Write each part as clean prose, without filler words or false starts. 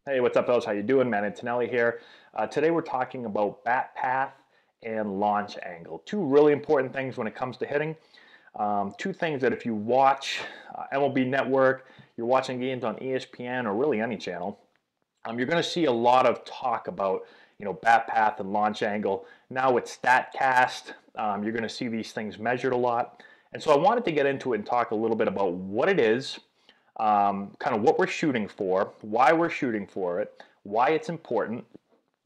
Hey, what's up, fellas? How you doing? Man, Antonelli here. Today we're talking about bat path and launch angle. Two really important things when it comes to hitting. Two things that if you watch MLB Network, you're watching games on ESPN or really any channel, you're going to see a lot of talk about bat path and launch angle. Now with StatCast, you're going to see these things measured a lot. And so I wanted to get into it and talk a little bit about what it is, kind of what we're shooting for, why we're shooting for it, why it's important,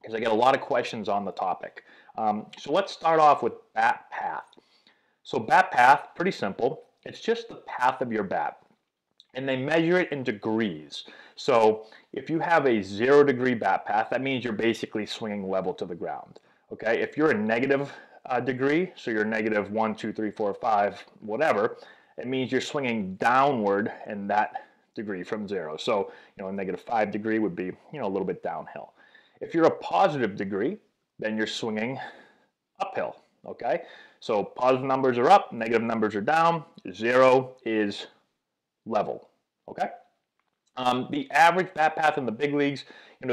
because I get a lot of questions on the topic. So let's start off with bat path. So bat path, pretty simple. It's just the path of your bat, and they measure it in degrees. So if you have a 0-degree bat path, that means you're basically swinging level to the ground. Okay, if you're a negative degree, so you're negative 1, 2, 3, 4, 5, whatever, it means you're swinging downward in that degree from 0. So, a negative 5 degree would be, a little bit downhill. If you're a positive degree, then you're swinging uphill, okay? So positive numbers are up, negative numbers are down, 0 is level, okay? The average bat path in the big leagues,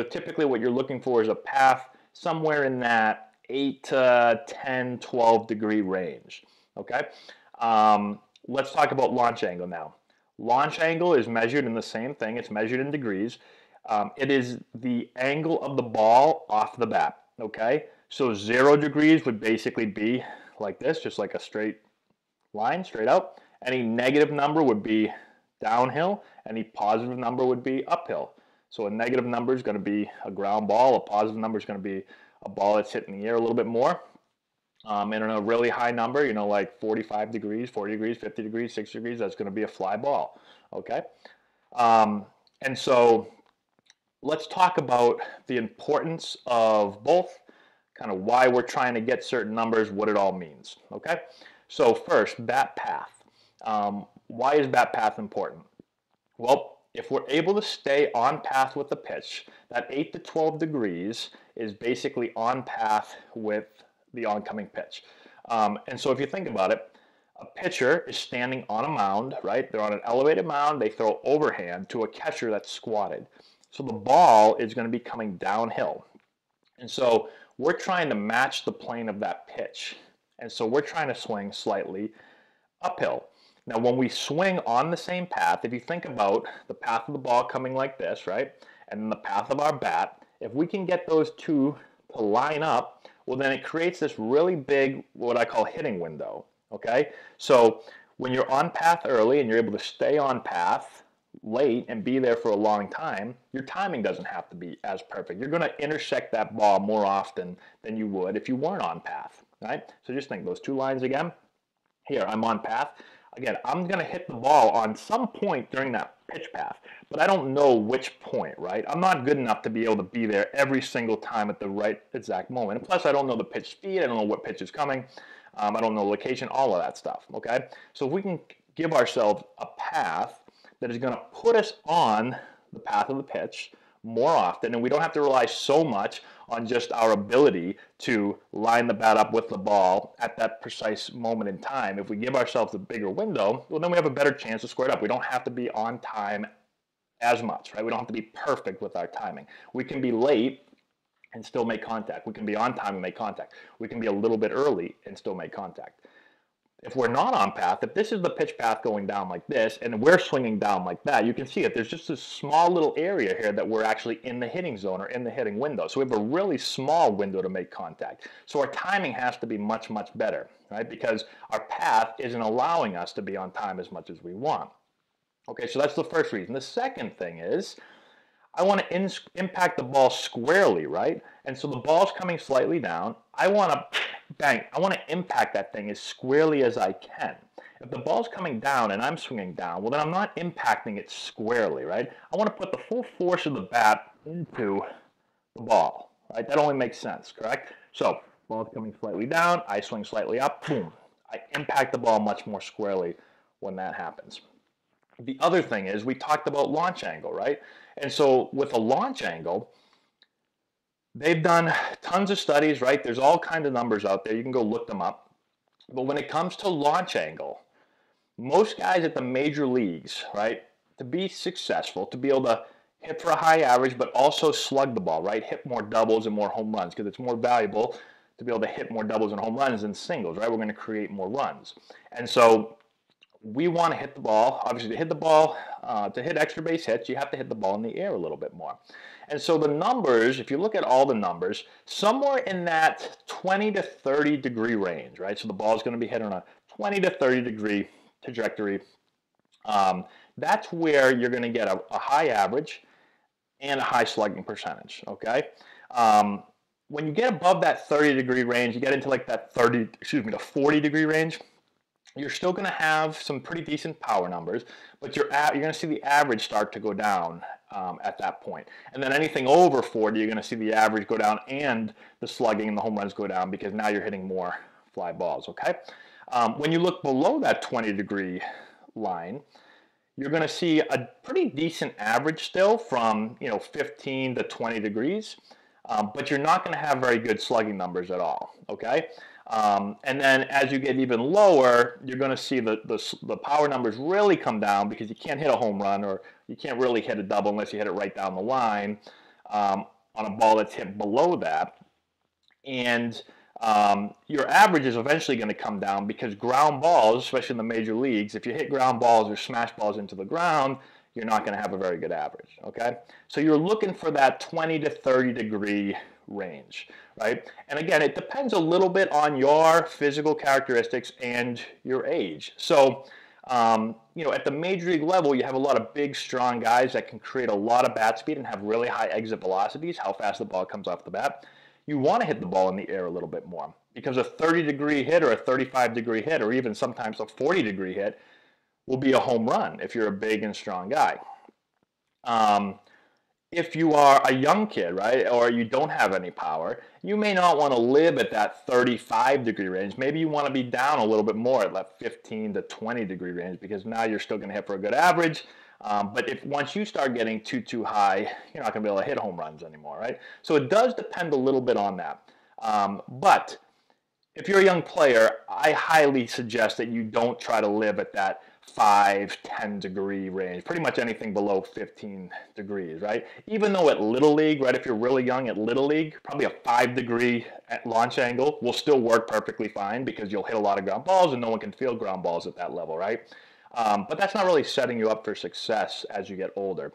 typically what you're looking for is a path somewhere in that 8 to 10, 12 degree range, okay? Let's talk about launch angle now. Launch angle is measured in the same thing. It's measured in degrees. It is the angle of the ball off the bat, okay? So 0 degrees would basically be like this, just like a straight line, straight out. Any negative number would be downhill. Any positive number would be uphill. So a negative number is going to be a ground ball. A positive number is going to be a ball that's hitting the air a little bit more. And on a really high number, like 45 degrees, 40 degrees, 50 degrees, 60 degrees, that's going to be a fly ball, okay? And so let's talk about the importance of both, kind of why we're trying to get certain numbers, what it all means, okay? So first, bat path. Why is bat path important? Well, if we're able to stay on path with the pitch, that 8 to 12 degrees is basically on path with the oncoming pitch. And so if you think about it, a pitcher is standing on a mound, right? They're on an elevated mound. They throw overhand to a catcher that's squatted. So the ball is going to be coming downhill. And so we're trying to match the plane of that pitch. And so we're trying to swing slightly uphill. Now, when we swing on the same path, if you think about the path of the ball coming like this, right? And then the path of our bat, if we can get those two to line up, well, then it creates this really big, what I call hitting window, okay? So when you're on path early and you're able to stay on path late and be there for a long time, your timing doesn't have to be as perfect. You're going to intersect that ball more often than you would if you weren't on path, right? So just think those two lines again. Here, I'm on path. Again, I'm going to hit the ball on some point during that pitch path, but I don't know which point, right? I'm not good enough to be able to be there every single time at the right exact moment. And plus, I don't know the pitch speed. I don't know what pitch is coming. I don't know the location, all of that stuff, okay? So if we can give ourselves a path that is going to put us on the path of the pitch more often, and we don't have to rely so much on just our ability to line the bat up with the ball at that precise moment in time. If we give ourselves a bigger window, well, then we have a better chance to square it up. We don't have to be on time as much, right? We don't have to be perfect with our timing. We can be late and still make contact. We can be on time and make contact. We can be a little bit early and still make contact. If we're not on path, if this is the pitch path going down like this, and we're swinging down like that, you can see it. There's just this small little area here that we're actually in the hitting zone or in the hitting window. So we have a really small window to make contact. So our timing has to be much, much better, right? Because our path isn't allowing us to be on time as much as we want. Okay, so that's the first reason. The second thing is, I want to impact the ball squarely, right? And so the ball's coming slightly down. I want to bang. I want to impact that thing as squarely as I can. If the ball's coming down and I'm swinging down, well, then I'm not impacting it squarely, right? I want to put the full force of the bat into the ball, right? That only makes sense, correct? So ball's coming slightly down. I swing slightly up. Boom. I impact the ball much more squarely when that happens. The other thing is we talked about launch angle, right? And so with a launch angle, they've done tons of studies, right? There's all kinds of numbers out there. You can go look them up. But when it comes to launch angle, most guys at the major leagues, right, to be successful, to be able to hit for a high average, but also slug the ball, right? Hit more doubles and more home runs because it's more valuable to be able to hit more doubles and home runs than singles, right? We're going to create more runs. And so we want to hit the ball. Obviously, to hit the ball, to hit extra base hits, you have to hit the ball in the air a little bit more. And so the numbers, if you look at all the numbers, somewhere in that 20 to 30 degree range, right? So the ball is going to be hit on a 20 to 30 degree trajectory. That's where you're going to get a high average and a high slugging percentage, okay? When you get above that 30 degree range, you get into like that the 40 degree range, you're still going to have some pretty decent power numbers, but you're going to see the average start to go down at that point. And then anything over 40, you're going to see the average go down and the slugging and the home runs go down because now you're hitting more fly balls, okay? When you look below that 20 degree line, you're going to see a pretty decent average still from 15 to 20 degrees, but you're not going to have very good slugging numbers at all, okay? And then as you get even lower, you're going to see the power numbers really come down because you can't hit a home run or you can't really hit a double unless you hit it right down the line on a ball that's hit below that. And your average is eventually going to come down because ground balls, especially in the major leagues, if you hit ground balls or smash balls into the ground, you're not going to have a very good average, okay? So you're looking for that 20 to 30 degree range, right? And again, it depends a little bit on your physical characteristics and your age. So, at the major league level, you have a lot of big, strong guys that can create a lot of bat speed and have really high exit velocities, how fast the ball comes off the bat. You want to hit the ball in the air a little bit more because a 30 degree hit or a 35 degree hit or even sometimes a 40 degree hit will be a home run if you're a big and strong guy. If you are a young kid, right, or you don't have any power, you may not want to live at that 35 degree range. Maybe you want to be down a little bit more at that 15 to 20 degree range because now you're still going to hit for a good average. But if once you start getting too high, you're not going to be able to hit home runs anymore, right? So it does depend a little bit on that. But if you're a young player, I highly suggest that you don't try to live at that 5-10 degree range, pretty much anything below 15 degrees, right? Even though at Little League, right, if you're really young at Little League, probably a 5 degree launch angle will still work perfectly fine because you'll hit a lot of ground balls and no one can field ground balls at that level, right? But that's not really setting you up for success as you get older.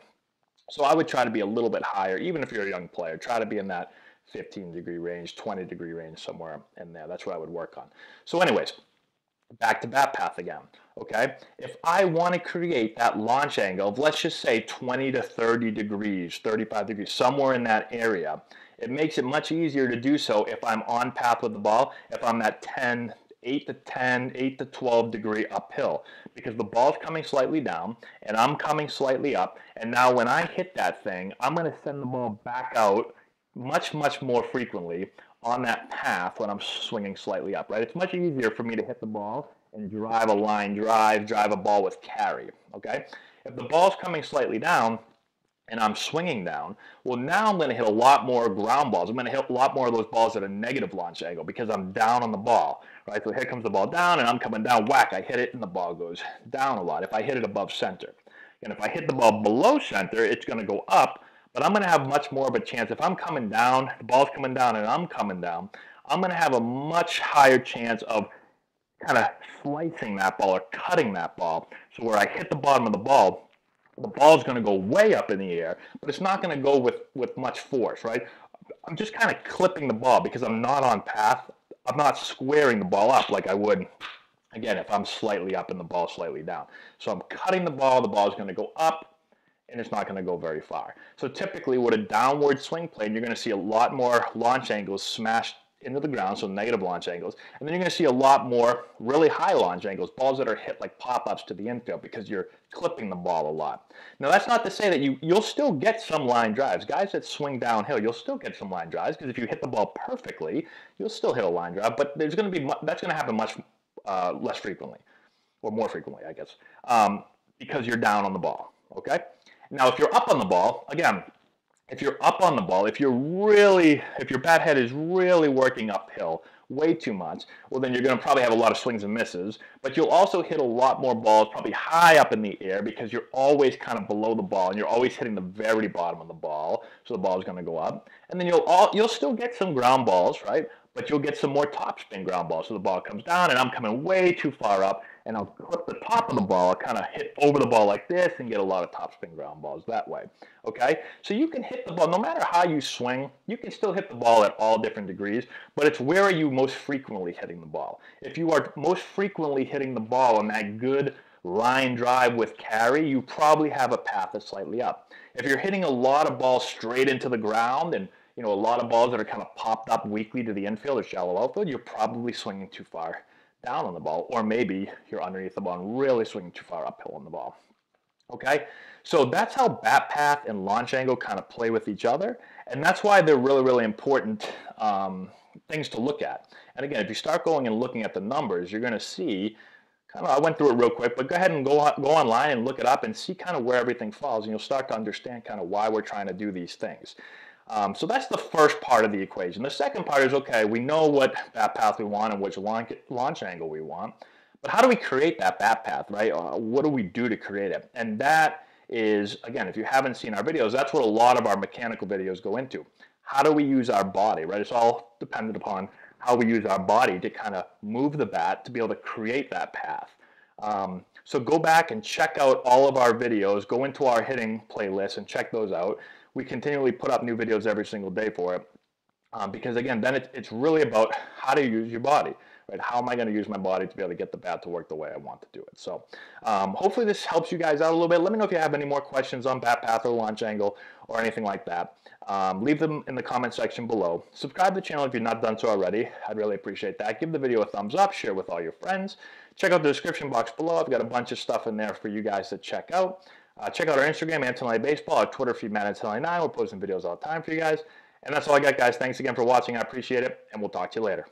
So I would try to be a little bit higher, even if you're a young player. Try to be in that 15 degree range, 20 degree range, somewhere in there. That's what I would work on. So anyways, back to bat path again, okay? If I want to create that launch angle of, let's just say 20 to 30 degrees, 35 degrees, somewhere in that area, it makes it much easier to do so if I'm on path with the ball, if I'm that 8 to 12 degree uphill, because the ball's coming slightly down and I'm coming slightly up, and now when I hit that thing, I'm going to send the ball back out much more frequently on that path when I'm swinging slightly up, right? It's much easier for me to hit the ball and drive a line drive a ball with carry, okay? If the ball's coming slightly down and I'm swinging down, well, now I'm going to hit a lot more ground balls. I'm going to hit a lot more of those balls at a negative launch angle because I'm down on the ball, right? So here comes the ball down and I'm coming down, whack, I hit it and the ball goes down a lot if I hit it above center. And if I hit the ball below center, it's going to go up, but I'm going to have much more of a chance. If I'm coming down, the ball's coming down and I'm coming down, I'm going to have a much higher chance of kind of slicing that ball or cutting that ball. So where I hit the bottom of the ball's going to go way up in the air, but it's not going to go with much force, right? I'm just kind of clipping the ball because I'm not on path. I'm not squaring the ball up like I would, again, if I'm slightly up and the ball slightly down. So I'm cutting the ball is going to go up, and it's not going to go very far. So typically with a downward swing plane, you're going to see a lot more launch angles smashed into the ground, so negative launch angles. And then you're going to see a lot more really high launch angles, balls that are hit like pop-ups to the infield because you're clipping the ball a lot. Now that's not to say that you'll still get some line drives. Guys that swing downhill, you'll still get some line drives because if you hit the ball perfectly, you'll still hit a line drive, but that's going to happen much less frequently, or more frequently, I guess, because you're down on the ball, okay? Now, if you're up on the ball, again, if you're up on the ball, if your bat head is really working uphill way too much, well, then you're going to probably have a lot of swings and misses, but you'll also hit a lot more balls probably high up in the air because you're always kind of below the ball and you're always hitting the very bottom of the ball, so the ball is going to go up. And then you'll still get some ground balls, right? But you'll get some more topspin ground balls. So the ball comes down and I'm coming way too far up and I'll clip the top of the ball, kind of hit over the ball like this and get a lot of topspin ground balls that way. Okay, so you can hit the ball, no matter how you swing, you can still hit the ball at all different degrees, but it's where are you most frequently hitting the ball. If you are most frequently hitting the ball on that good line drive with carry, you probably have a path that's slightly up. If you're hitting a lot of balls straight into the ground and a lot of balls that are kind of popped up weakly to the infield or shallow outfield, you're probably swinging too far down on the ball, or maybe you're underneath the ball and really swinging too far uphill on the ball. Okay, so that's how bat path and launch angle kind of play with each other, and that's why they're really, really important things to look at. And again, if you start going and looking at the numbers, you're going to see, kind of, I went through it real quick, but go ahead and go online and look it up and see kind of where everything falls, and you'll start to understand kind of why we're trying to do these things. So that's the first part of the equation. The second part is, okay, we know what bat path we want and which launch angle we want, but how do we create that bat path, right? What do we do to create it? And that is, again, if you haven't seen our videos, that's what a lot of our mechanical videos go into. How do we use our body, right? It's all dependent upon how we use our body to kind of move the bat to be able to create that path. So go back and check out all of our videos, go into our hitting playlist and check those out. We continually put up new videos every single day for it because, again, then it's really about how to use your body, right? How am I going to use my body to be able to get the bat to work the way I want to do it? So hopefully this helps you guys out a little bit. Let me know if you have any more questions on bat path or launch angle or anything like that. Leave them in the comment section below. Subscribe to the channel if you've not done so already. I'd really appreciate that. Give the video a thumbs up, share with all your friends. Check out the description box below. I've got a bunch of stuff in there for you guys to check out. Check out our Instagram, Antonelli Baseball, our Twitter feed, Antonelli9. We're posting videos all the time for you guys. And that's all I got, guys. Thanks again for watching. I appreciate it, and we'll talk to you later.